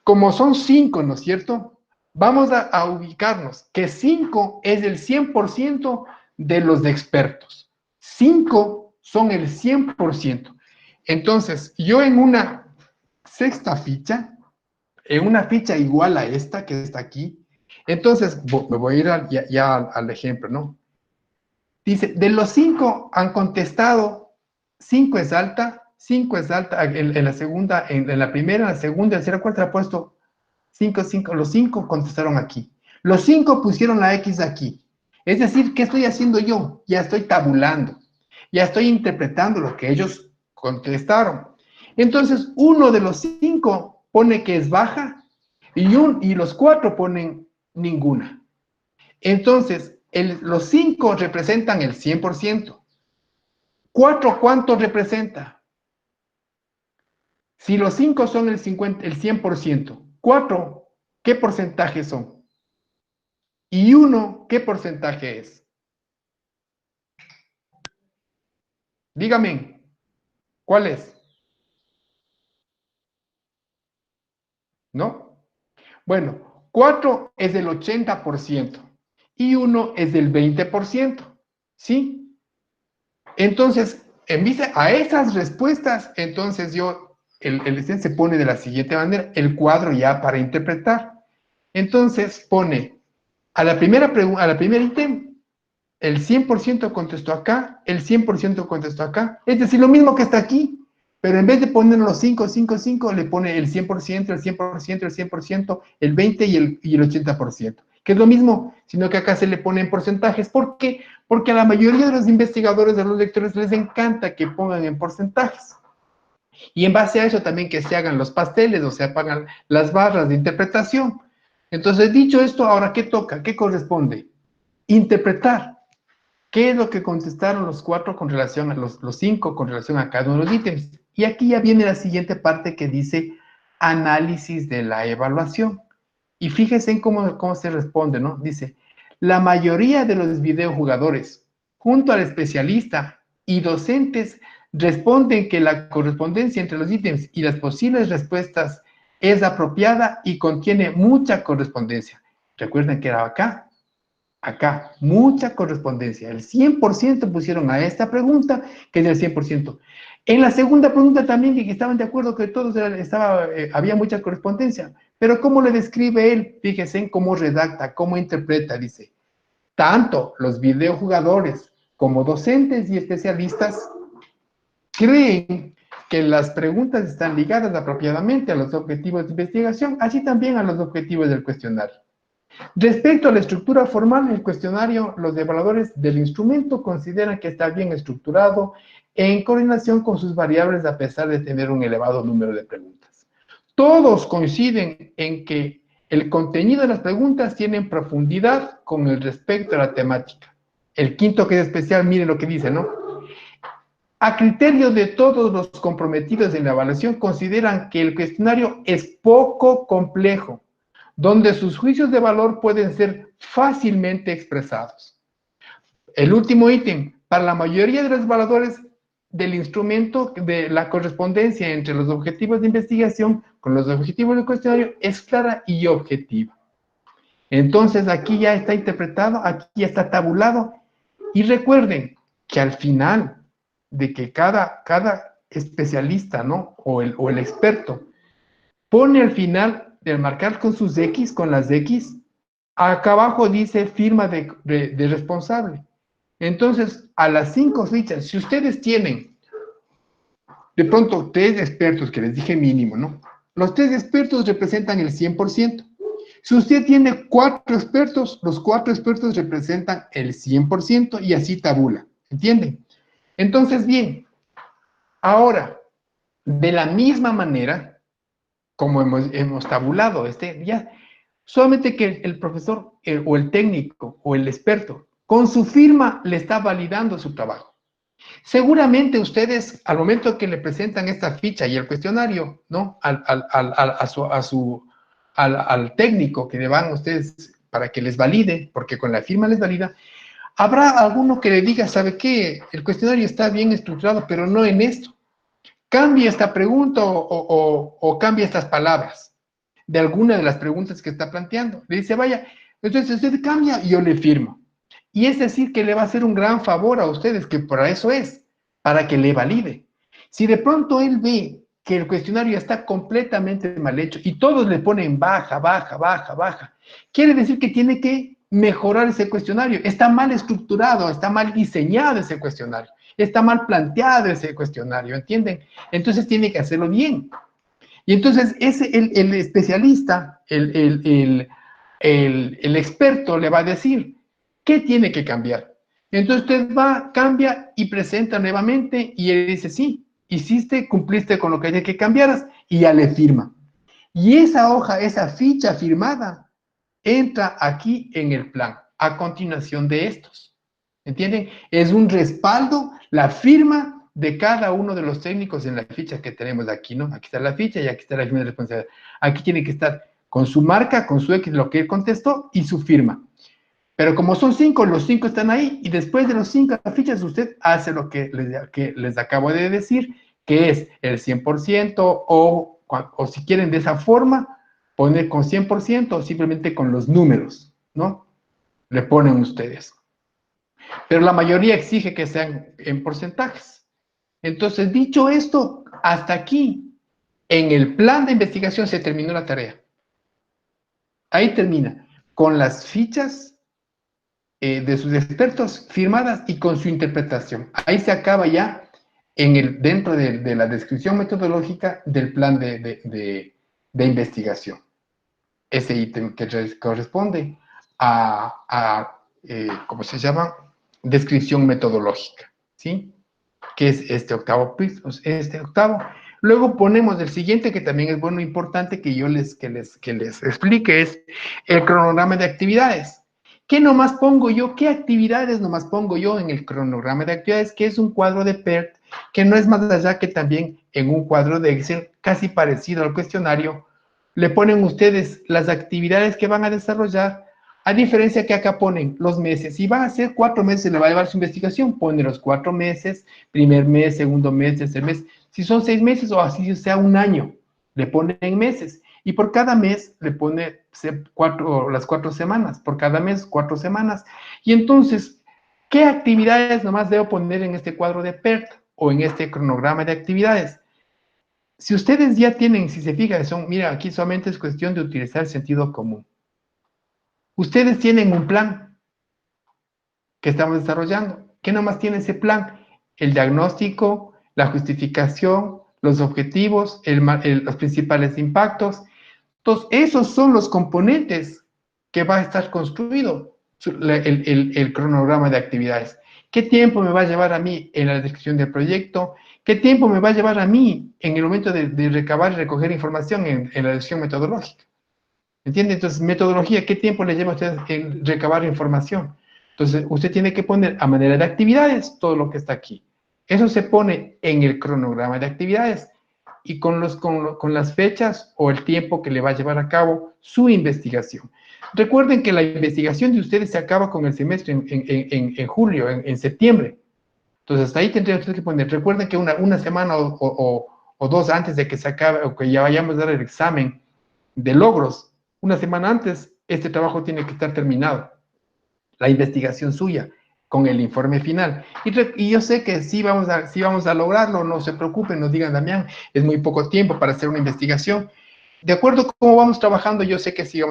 Como son 5, ¿no es cierto? Vamos a ubicarnos que 5 es el 100% de los de expertos. 5 son el 100%. Entonces, yo en una sexta ficha, en una ficha igual a esta que está aquí, entonces me voy a ir ya al ejemplo, ¿no? Dice, de los 5 han contestado, 5 es alta, 5 es alta, en la segunda, en la primera, en la segunda, en la tercera, cuarta ha puesto 5, 5, los 5 contestaron aquí. Los 5 pusieron la X aquí. Es decir, ¿qué estoy haciendo yo? Ya estoy tabulando, ya estoy interpretando lo que ellos contestaron. Entonces, uno de los 5 pone que es baja y los 4 ponen ninguna. Entonces, los 5 representan el 100%. 4, ¿cuánto representa? Si los 5 son el 100%, 4, ¿qué porcentaje son? Y 1, ¿qué porcentaje es? Dígame, ¿cuál es? ¿No? Bueno, 4 es del 80% y 1 es del 20%. ¿Sí? Entonces, en vista a esas respuestas, entonces el se pone de la siguiente manera, el cuadro ya para interpretar. Entonces pone a la primera ítem, el 100% contestó acá, el 100% contestó acá. Es decir, lo mismo que está aquí, pero en vez de poner los 5, 5, 5, le pone el 100%, el 100%, el 100%, el 20% y el 80%. Que es lo mismo, sino que acá se le ponen porcentajes. ¿Por qué? Porque a la mayoría de los investigadores, de los lectores, les encanta que pongan en porcentajes. Y en base a eso también que se hagan los pasteles, o sea, pagan las barras de interpretación. Entonces, dicho esto, ahora, ¿qué toca? ¿Qué corresponde? Interpretar. ¿Qué es lo que contestaron los 4 con relación a los 5 con relación a cada uno de los ítems? Y aquí ya viene la siguiente parte que dice análisis de la evaluación. Y fíjense en cómo se responde, ¿no? Dice, la mayoría de los videojugadores, junto al especialista y docentes, responden que la correspondencia entre los ítems y las posibles respuestas es apropiada y contiene mucha correspondencia. Recuerden que era acá, mucha correspondencia. El 100% pusieron a esta pregunta, que es el 100%. En la segunda pregunta también, que estaban de acuerdo que todos había mucha correspondencia. Pero ¿cómo le describe él? Fíjense en cómo redacta, cómo interpreta, dice. Tanto los videojugadores como docentes y especialistas creen que las preguntas están ligadas apropiadamente a los objetivos de investigación, así también a los objetivos del cuestionario. Respecto a la estructura formal del cuestionario, los evaluadores del instrumento consideran que está bien estructurado en coordinación con sus variables a pesar de tener un elevado número de preguntas. Todos coinciden en que el contenido de las preguntas tiene profundidad con el respecto a la temática. El quinto, que es especial, miren lo que dice, ¿no? A criterio de todos los comprometidos en la evaluación, consideran que el cuestionario es poco complejo, donde sus juicios de valor pueden ser fácilmente expresados. el último ítem, para la mayoría de los evaluadores del instrumento de la correspondencia entre los objetivos de investigación con los objetivos del cuestionario es clara y objetiva. Entonces, aquí ya está interpretado, aquí ya está tabulado. Y recuerden que al final de que cada especialista, ¿no? O el experto pone al final de marcar con sus X, con las X, acá abajo dice firma de responsable. Entonces, a las 5 fichas, si ustedes tienen de pronto 3 expertos, que les dije mínimo, ¿no? Los 3 expertos representan el 100%. Si usted tiene 4 expertos, los 4 expertos representan el 100% y así tabula. ¿Entienden? Entonces, bien, ahora, de la misma manera, como hemos tabulado ya, solamente que el profesor o el técnico o el experto con su firma le está validando su trabajo. Seguramente ustedes, al momento que le presentan esta ficha y el cuestionario, ¿no? Al técnico que le van ustedes para que les valide, porque con la firma les valida, habrá alguno que le diga, ¿sabe qué? El cuestionario está bien estructurado, pero no en esto. Cambia esta pregunta o cambia estas palabras de alguna de las preguntas que está planteando. Le dice, vaya, entonces usted cambia y yo le firmo. Y es decir, que le va a hacer un gran favor a ustedes, que para eso es, para que le valide. Si de pronto él ve que el cuestionario está completamente mal hecho y todos le ponen baja, baja, baja, baja, quiere decir que tiene que mejorar ese cuestionario. Está mal estructurado, está mal diseñado ese cuestionario, está mal planteado ese cuestionario, ¿entienden? Entonces tiene que hacerlo bien. Y entonces el especialista, el experto le va a decir qué tiene que cambiar. Entonces usted va, cambia y presenta nuevamente y él dice, sí, hiciste, cumpliste con lo que hay que cambiaras y ya le firma. Y esa hoja, esa ficha firmada, entra aquí en el plan, a continuación de estos. ¿Entienden? Es un respaldo, la firma de cada uno de los técnicos en la ficha que tenemos aquí, ¿no? Aquí está la ficha y aquí está la firma de responsabilidad. Aquí tiene que estar con su marca, con su X, lo que él contestó y su firma. Pero como son 5, los 5 están ahí y después de los 5 fichas usted hace lo que les acabo de decir, que es el 100% o si quieren de esa forma, poner con 100% o simplemente con los números, ¿no? Le ponen ustedes. Pero la mayoría exige que sean en porcentajes. Entonces, dicho esto, hasta aquí, en el plan de investigación se terminó la tarea. Ahí termina, con las fichas de sus expertos firmadas y con su interpretación. Ahí se acaba ya dentro de la descripción metodológica del plan de investigación. Ese ítem que corresponde ¿cómo se llama? Descripción metodológica, ¿sí? Que es este octavo. Luego ponemos el siguiente, que también es bueno e importante que yo les explique, es el cronograma de actividades. ¿Qué nomás pongo yo? ¿Qué actividades nomás pongo yo en el cronograma de actividades? Que es un cuadro de PERT, que no es más allá que también en un cuadro de Excel, casi parecido al cuestionario, le ponen ustedes las actividades que van a desarrollar, a diferencia que acá ponen los meses. Si van a ser 4 meses, le va a llevar su investigación, pone los 4 meses, primer mes, segundo mes, tercer mes. Si son 6 meses o así sea un año, le ponen meses. Y por cada mes le pone las 4 semanas, por cada mes 4 semanas. Y entonces, ¿qué actividades nomás debo poner en este cuadro de PERT o en este cronograma de actividades? Si ustedes ya tienen, si se fijan, mira, aquí solamente es cuestión de utilizar el sentido común. Ustedes tienen un plan que estamos desarrollando. ¿Qué nomás tiene ese plan? El diagnóstico, la justificación, los objetivos, los principales impactos. Entonces, esos son los componentes que va a estar construido el cronograma de actividades. ¿Qué tiempo me va a llevar a mí en la descripción del proyecto? ¿Qué tiempo me va a llevar a mí en el momento de recabar y recoger información en la descripción metodológica? ¿Entiende? Entonces, metodología, ¿qué tiempo le lleva a usted en recabar información? Entonces, usted tiene que poner a manera de actividades todo lo que está aquí. Eso se pone en el cronograma de actividades y con las fechas o el tiempo que le va a llevar a cabo su investigación. Recuerden que la investigación de ustedes se acaba con el semestre en julio, en septiembre. Entonces, hasta ahí tendrían ustedes que poner, recuerden que una semana o dos antes de que se acabe, o que ya vayamos a dar el examen de logros, una semana antes, este trabajo tiene que estar terminado, la investigación suya, con el informe final. Y yo sé que sí vamos a lograrlo, no se preocupen, nos digan, Damián, es muy poco tiempo para hacer una investigación. De acuerdo a cómo vamos trabajando, yo sé que sí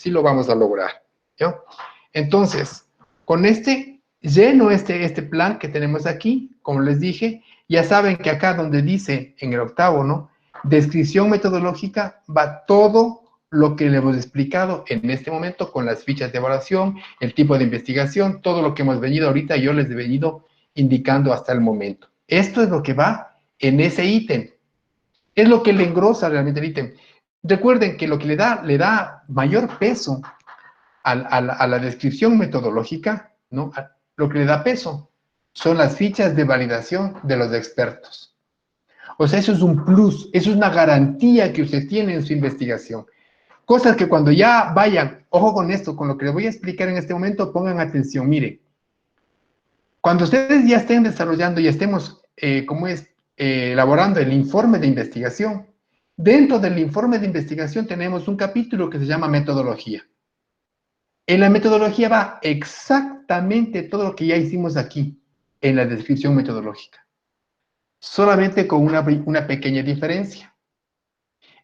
lo vamos a lograr, ¿yo? Entonces, con este plan que tenemos aquí, como les dije, ya saben que acá donde dice en el octavo, ¿no? Descripción metodológica, va todo lo que le hemos explicado en este momento con las fichas de evaluación, el tipo de investigación, todo lo que hemos venido ahorita, yo les he venido indicando hasta el momento. Esto es lo que va en ese ítem. Es lo que le engrosa realmente el ítem. Recuerden que lo que le da mayor peso a la descripción metodológica, ¿no? Lo que le da peso son las fichas de validación de los expertos. O sea, eso es un plus, eso es una garantía que usted tiene en su investigación. Cosas que cuando ya vayan, ojo con esto, con lo que les voy a explicar en este momento, pongan atención. Miren, cuando ustedes ya estén desarrollando y estemos, elaborando el informe de investigación, dentro del informe de investigación tenemos un capítulo que se llama metodología. En la metodología va exactamente todo lo que ya hicimos aquí, en la descripción metodológica. Solamente con una pequeña diferencia.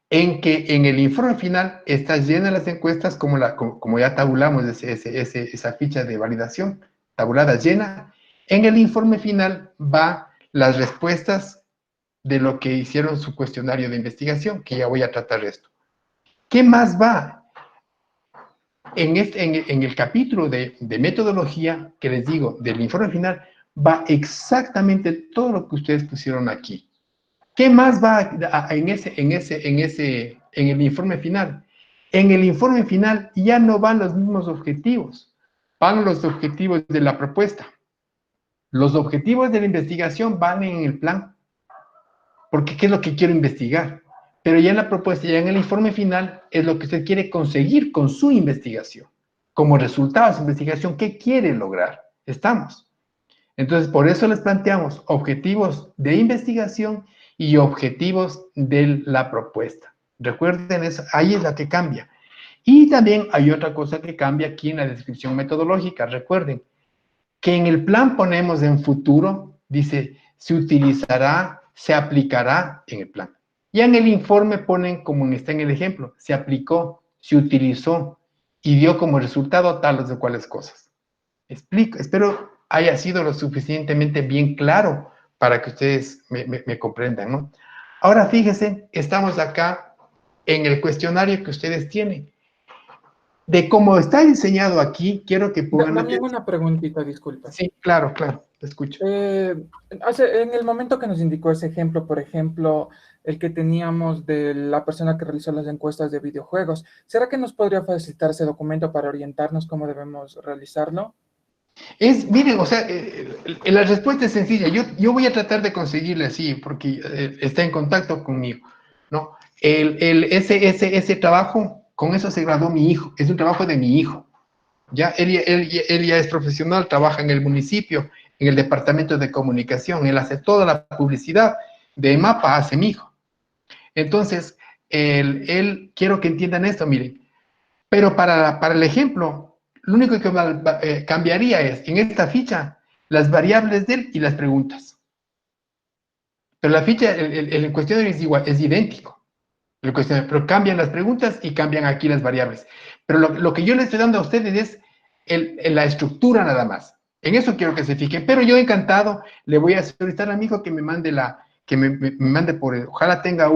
En que en el informe final está llena las encuestas como ya tabulamos esa ficha de validación, tabulada llena. En el informe final va las respuestas de lo que hicieron su cuestionario de investigación, que ya voy a tratar esto. ¿Qué más va? En el capítulo de metodología, que les digo, del informe final, va exactamente todo lo que ustedes pusieron aquí. ¿Qué más va en el informe final? En el informe final ya no van los mismos objetivos, van los objetivos de la propuesta. Los objetivos de la investigación van en el plan, porque ¿qué es lo que quiero investigar? Pero ya en la propuesta, ya en el informe final, es lo que usted quiere conseguir con su investigación. Como resultado de su investigación, ¿qué quiere lograr? Estamos. Entonces, por eso les planteamos objetivos de investigación y objetivos de la propuesta. Recuerden eso, ahí es la que cambia. Y también hay otra cosa que cambia aquí en la descripción metodológica. Recuerden que en el plan ponemos en futuro, dice, se utilizará, se aplicará en el plan. Y en el informe ponen, como está en el ejemplo, se aplicó, se utilizó y dio como resultado tales de cuales cosas. Explico, espero haya sido lo suficientemente bien claro para que ustedes me comprendan, ¿no? Ahora fíjense, estamos acá en el cuestionario que ustedes tienen. De cómo está diseñado aquí, quiero que pongan Dame atención. una preguntita, disculpa. Sí, claro, te escucho. En el momento que nos indicó ese ejemplo, por ejemplo, el que teníamos de la persona que realizó las encuestas de videojuegos, ¿será que nos podría facilitar ese documento para orientarnos cómo debemos realizarlo? Miren, o sea, la respuesta es sencilla. Yo voy a tratar de conseguirle así, porque está en contacto conmigo, ¿no? Ese trabajo, con eso se graduó mi hijo, es un trabajo de mi hijo. Ya, él ya es profesional, trabaja en el municipio, en el departamento de comunicación, él hace toda la publicidad de Mapa, hace mi hijo. Entonces, quiero que entiendan esto, miren, pero para el ejemplo, lo único que cambiaría es, en esta ficha, las variables de él y las preguntas. Pero la ficha, el cuestionario es igual, es idéntico. Pero cambian las preguntas y cambian aquí las variables. Pero lo que yo les estoy dando a ustedes es la estructura nada más. En eso quiero que se fijen. Pero yo encantado le voy a solicitar a mi hijo que me mande me mande ojalá tenga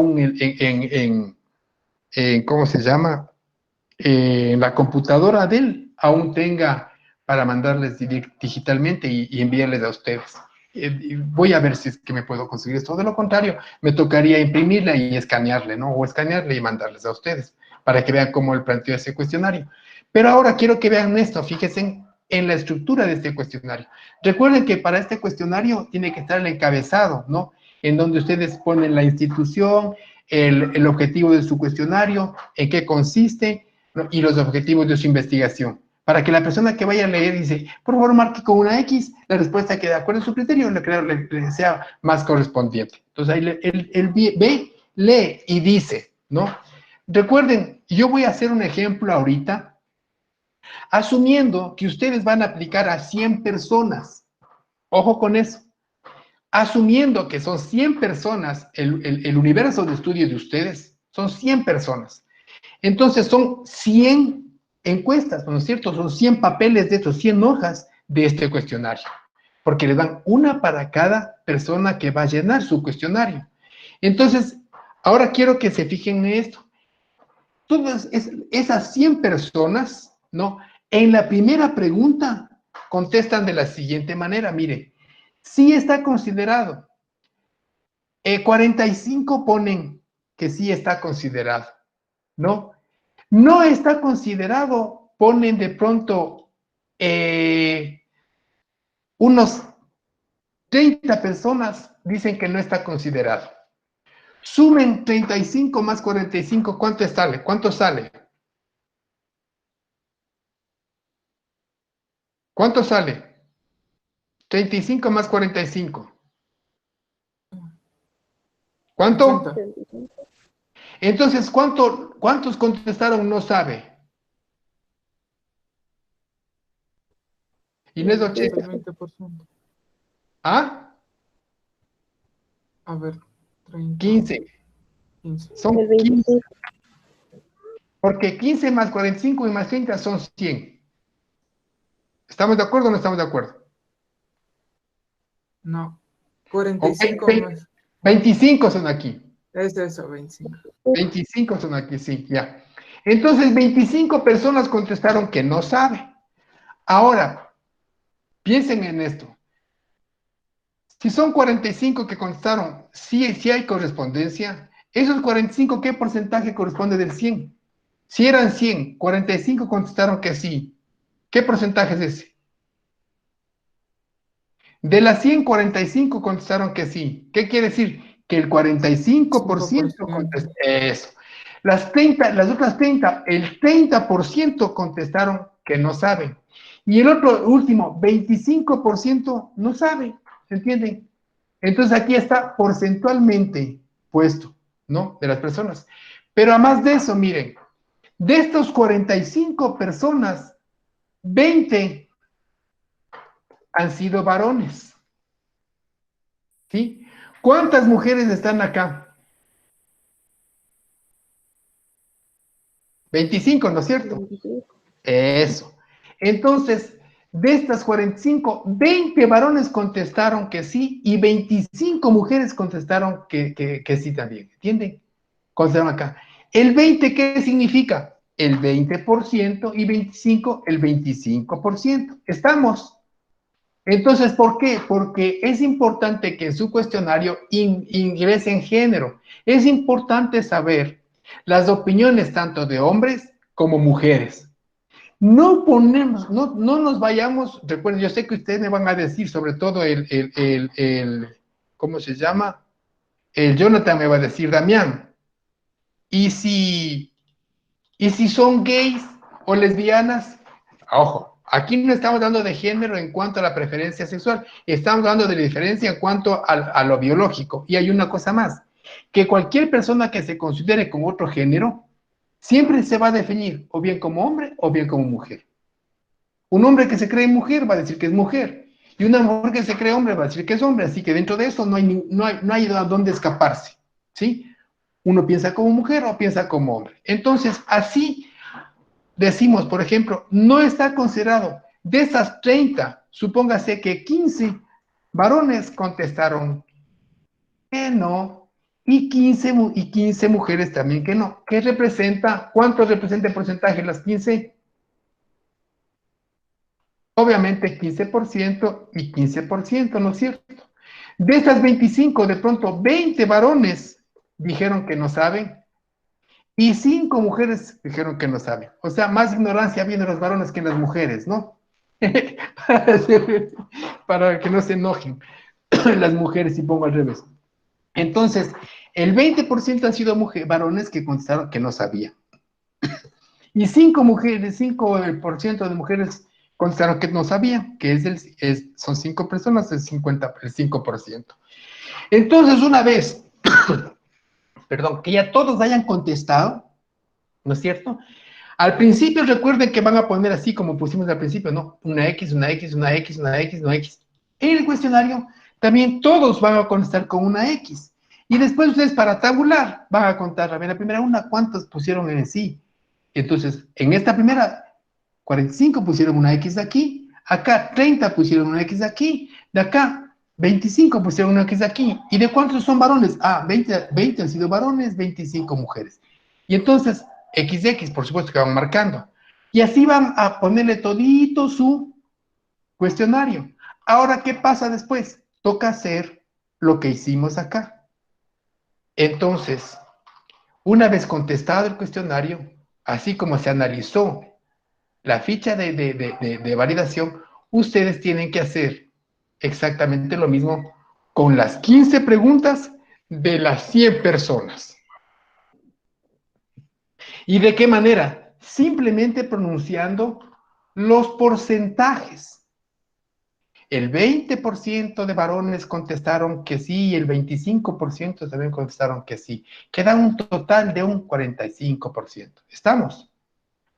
¿cómo se llama? En la computadora de él aún tenga para mandarles digitalmente y enviarles a ustedes. Voy a ver si es que me puedo conseguir esto. De lo contrario, me tocaría imprimirla y escanearle, ¿no? O escanearle y mandarles a ustedes para que vean cómo él planteó ese cuestionario. Pero ahora quiero que vean esto, fíjense en la estructura de este cuestionario. Recuerden que para este cuestionario tiene que estar el encabezado, ¿no? En donde ustedes ponen la institución, el objetivo de su cuestionario, en qué consiste, ¿no? Y los objetivos de su investigación. Para que la persona que vaya a leer dice, por favor, marque con una X la respuesta que de acuerdo a su criterio le sea más correspondiente. Entonces ahí él ve, lee y dice, ¿no? Recuerden, yo voy a hacer un ejemplo ahorita, asumiendo que ustedes van a aplicar a 100 personas. Ojo con eso. Asumiendo que son 100 personas, el universo de estudio de ustedes son 100 personas. Entonces son 100 encuestas, ¿no es cierto? Son 100 papeles de estos, 100 hojas de este cuestionario, porque le dan una para cada persona que va a llenar su cuestionario. Entonces, ahora quiero que se fijen en esto. Todas esas 100 personas, ¿no? En la primera pregunta contestan de la siguiente manera, mire, sí está considerado. 45 ponen que sí está considerado, ¿no? No está considerado, ponen de pronto unos 30 personas dicen que no está considerado. Sumen 35 más 45, ¿cuánto sale? ¿Cuánto sale? ¿Cuánto sale? 35 más 45. ¿Cuánto? 80. Entonces, ¿cuántos contestaron no sabe? Y no es Menos 80. del 20%. ¿Ah? A ver, 30, 15. 15. Son 15. Porque 15 más 45 y más 30 son 100. ¿Estamos de acuerdo o no estamos de acuerdo? No. O 45 más. 25 son aquí. Es eso, 25. 25 son aquí, sí, ya. Entonces, 25 personas contestaron que no sabe. Ahora, piensen en esto. Si son 45 que contestaron, sí hay correspondencia. Esos 45, ¿qué porcentaje corresponde del 100? Si eran 100, 45 contestaron que sí. ¿Qué porcentaje es ese? De las 100, 45 contestaron que sí. ¿Qué quiere decir? Que el 45% 5%. contestó. Eso. Las otras 30, el 30% contestaron que no saben. Y el otro último, 25% no sabe. ¿Se entienden? Entonces aquí está porcentualmente puesto, ¿no? De las personas. Pero además de eso, miren, de estos 45 personas, 20 han sido varones. ¿Sí? ¿Cuántas mujeres están acá? 25, ¿no es cierto? Eso. Entonces, de estas 45, 20 varones contestaron que sí y 25 mujeres contestaron que sí también. ¿Entienden? Contestaron acá. ¿El 20 qué significa? El 20% y 25, el 25%. ¿Estamos? Entonces, ¿por qué? Porque es importante que en su cuestionario ingresen género. Es importante saber las opiniones tanto de hombres como mujeres. No ponemos, no nos vayamos, recuerden, yo sé que ustedes me van a decir, sobre todo ¿cómo se llama? El Jonathan me va a decir, Damián, ¿y si son gays o lesbianas? Ojo, aquí no estamos hablando de género en cuanto a la preferencia sexual, estamos hablando de la diferencia en cuanto a lo biológico. Y hay una cosa más, que cualquier persona que se considere como otro género, siempre se va a definir o bien como hombre o bien como mujer. Un hombre que se cree mujer va a decir que es mujer, y una mujer que se cree hombre va a decir que es hombre, así que dentro de eso no hay a dónde escaparse, ¿sí? Uno piensa como mujer o piensa como hombre. Entonces, así decimos, por ejemplo, no está considerado. De esas 30, supóngase que 15 varones contestaron que no, y 15 mujeres también que no. ¿Qué representa? ¿Cuánto representa el porcentaje? Las 15. Obviamente 15% y 15%, ¿no es cierto? De estas 25, de pronto 20 varones dijeron que no saben, y 5 mujeres dijeron que no saben. O sea, más ignorancia había en los varones que en las mujeres, ¿no? Para que no se enojen las mujeres, si pongo al revés. Entonces, el 20% han sido varones que contestaron que no sabían. Y 5 mujeres, 5% de mujeres contestaron que no sabían, que son 5 personas, el 5%. Entonces, una vez, perdón, que ya todos hayan contestado, ¿no es cierto? Al principio recuerden que van a poner así como pusimos al principio, ¿no? Una X, una X, una X, una X, una X. En el cuestionario también todos van a contestar con una X. Y después ustedes para tabular van a contar, a ver, la primera una, ¿cuántos pusieron en el sí? Entonces, en esta primera, 45 pusieron una X aquí, acá 30 pusieron una X aquí, de acá 25 pusieron una X aquí. ¿Y de cuántos son varones? Ah, 20 han sido varones, 25 mujeres. Y entonces, XX, por supuesto que van marcando. Y así van a ponerle todito su cuestionario. Ahora, ¿qué pasa después? Toca hacer lo que hicimos acá. Entonces, una vez contestado el cuestionario, así como se analizó la ficha de validación, ustedes tienen que hacer exactamente lo mismo con las 15 preguntas de las 100 personas. ¿Y de qué manera? Simplemente pronunciando los porcentajes. El 20% de varones contestaron que sí y el 25% también contestaron que sí. Queda un total de un 45%. ¿Estamos?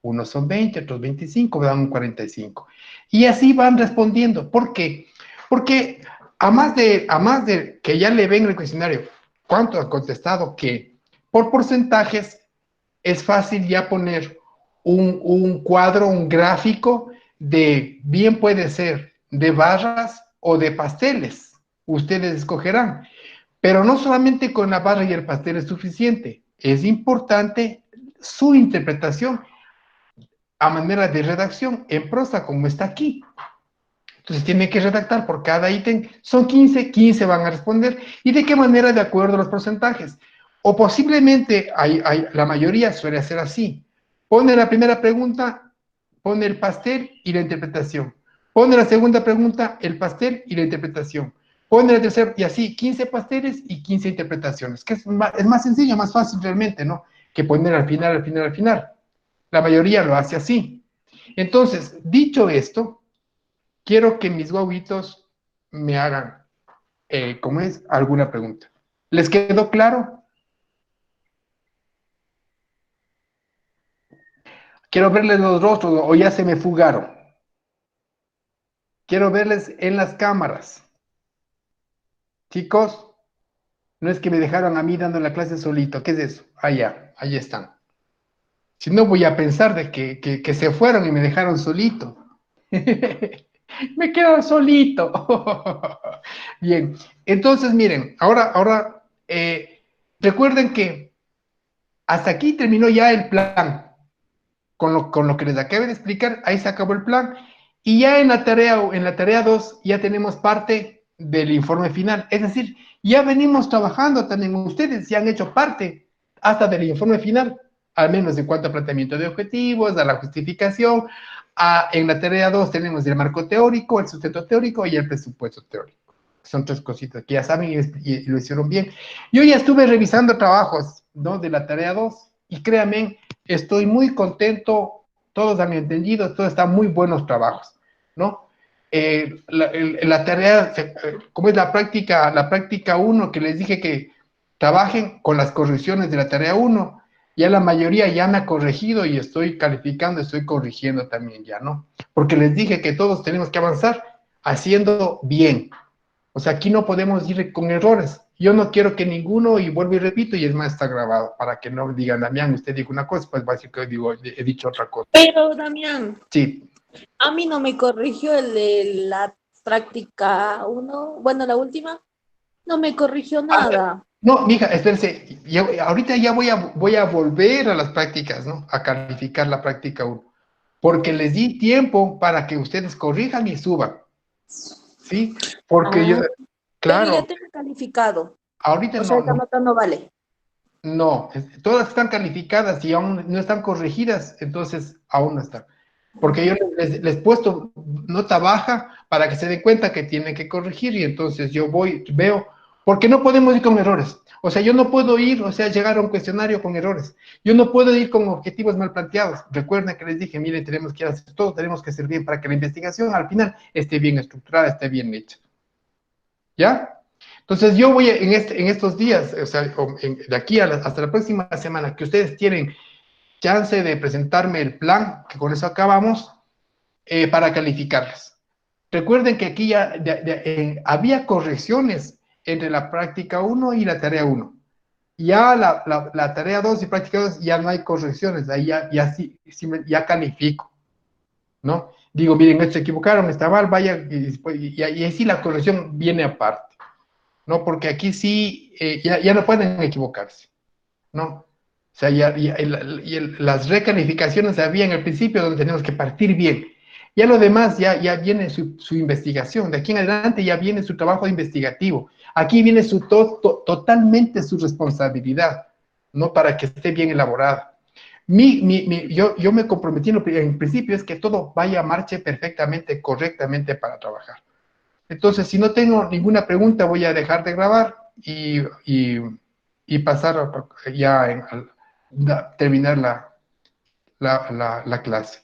Unos son 20, otros 25, dan un 45. Y así van respondiendo. ¿Por qué? Porque a más de que ya le ven el cuestionario, ¿cuánto han contestado? Que por porcentajes es fácil ya poner un cuadro, un gráfico de, bien puede ser, de barras o de pasteles. Ustedes escogerán. Pero no solamente con la barra y el pastel es suficiente. Es importante su interpretación a manera de redacción en prosa, como está aquí. Entonces tiene que redactar por cada ítem. Son 15, 15 van a responder. ¿Y de qué manera? De acuerdo a los porcentajes. O posiblemente la mayoría suele hacer así. Pone la primera pregunta, pone el pastel y la interpretación. Pone la segunda pregunta, el pastel y la interpretación. Pone la tercera, y así, 15 pasteles y 15 interpretaciones, que es más sencillo, más fácil realmente, ¿no? Que poner al final, al final, al final. La mayoría lo hace así. Entonces, dicho esto, quiero que mis guaguitos me hagan, ¿cómo es? Alguna pregunta. ¿Les quedó claro? Quiero verles los rostros o ya se me fugaron. Quiero verles en las cámaras. Chicos, no es que me dejaron a mí dando la clase solito. ¿Qué es eso? Allá, ahí están. Si no, voy a pensar de que se fueron y me dejaron solito. Me quedo solito. Bien, entonces miren, ahora recuerden que hasta aquí terminó ya el plan. Con lo que les acabo de explicar, ahí se acabó el plan. Y ya en la tarea 2 ya tenemos parte del informe final. Es decir, ya venimos trabajando también ustedes, ya han hecho parte hasta del informe final, al menos en cuanto a planteamiento de objetivos, a la justificación. En la tarea 2 tenemos el marco teórico, el sustento teórico y el presupuesto teórico. Son 3 cositas que ya saben y lo hicieron bien. Yo ya estuve revisando trabajos, ¿no? De la tarea 2 y créanme, estoy muy contento, todos han entendido, todos están muy buenos trabajos, ¿no? La tarea, ¿cómo es la práctica 1 que les dije que trabajen con las correcciones de la tarea 1? Ya la mayoría ya me ha corregido y estoy calificando, estoy corrigiendo también ya, ¿no? Porque les dije que todos tenemos que avanzar haciendo bien. O sea, aquí no podemos ir con errores. Yo no quiero que ninguno, y vuelvo y repito, y es más, está grabado, para que no digan, Damián, usted dijo una cosa, pues va a decir que he dicho otra cosa. Pero, Damián, Sí. a mí no me corrigió el de la práctica uno, bueno, la última, no me corrigió nada. No, mija, espérense, ahorita ya voy a volver a las prácticas, ¿no? A calificar la práctica 1, porque les di tiempo para que ustedes corrijan y suban, ¿sí? Porque yo, Pero ya claro, tengo calificado. ahorita O sea, no, esa no, nota no vale. no, todas están calificadas y aún no están corregidas, entonces aún no están. Porque yo les he puesto nota baja para que se den cuenta que tienen que corregir y entonces yo veo Porque no podemos ir con errores. O sea, yo no puedo ir, o sea, llegar a un cuestionario con errores. Yo no puedo ir con objetivos mal planteados. Recuerden que les dije, miren, tenemos que hacer todo, tenemos que hacer bien para que la investigación al final esté bien estructurada, esté bien hecha. ¿Ya? Entonces yo voy en estos días, o sea, de aquí hasta la próxima semana, que ustedes tienen chance de presentarme el plan, que con eso acabamos, para calificarlas. Recuerden que aquí ya había correcciones entre la práctica 1 y la tarea 1. Ya la tarea 2 y práctica 2 ya no hay correcciones, ahí ya califico, ¿no? Digo, miren, esto se equivocaron, está mal, vaya, y así la corrección viene aparte, ¿no? Porque aquí sí, ya no pueden equivocarse, ¿no? O sea, las recalificaciones había en el principio donde tenemos que partir bien. Ya lo demás ya viene su investigación. De aquí en adelante ya viene su trabajo investigativo. Aquí viene totalmente su responsabilidad, ¿no? Para que esté bien elaborada. Yo me comprometí en principio es que todo vaya a marche perfectamente, correctamente para trabajar. Entonces, si no tengo ninguna pregunta, voy a dejar de grabar y pasar ya a terminar la clase.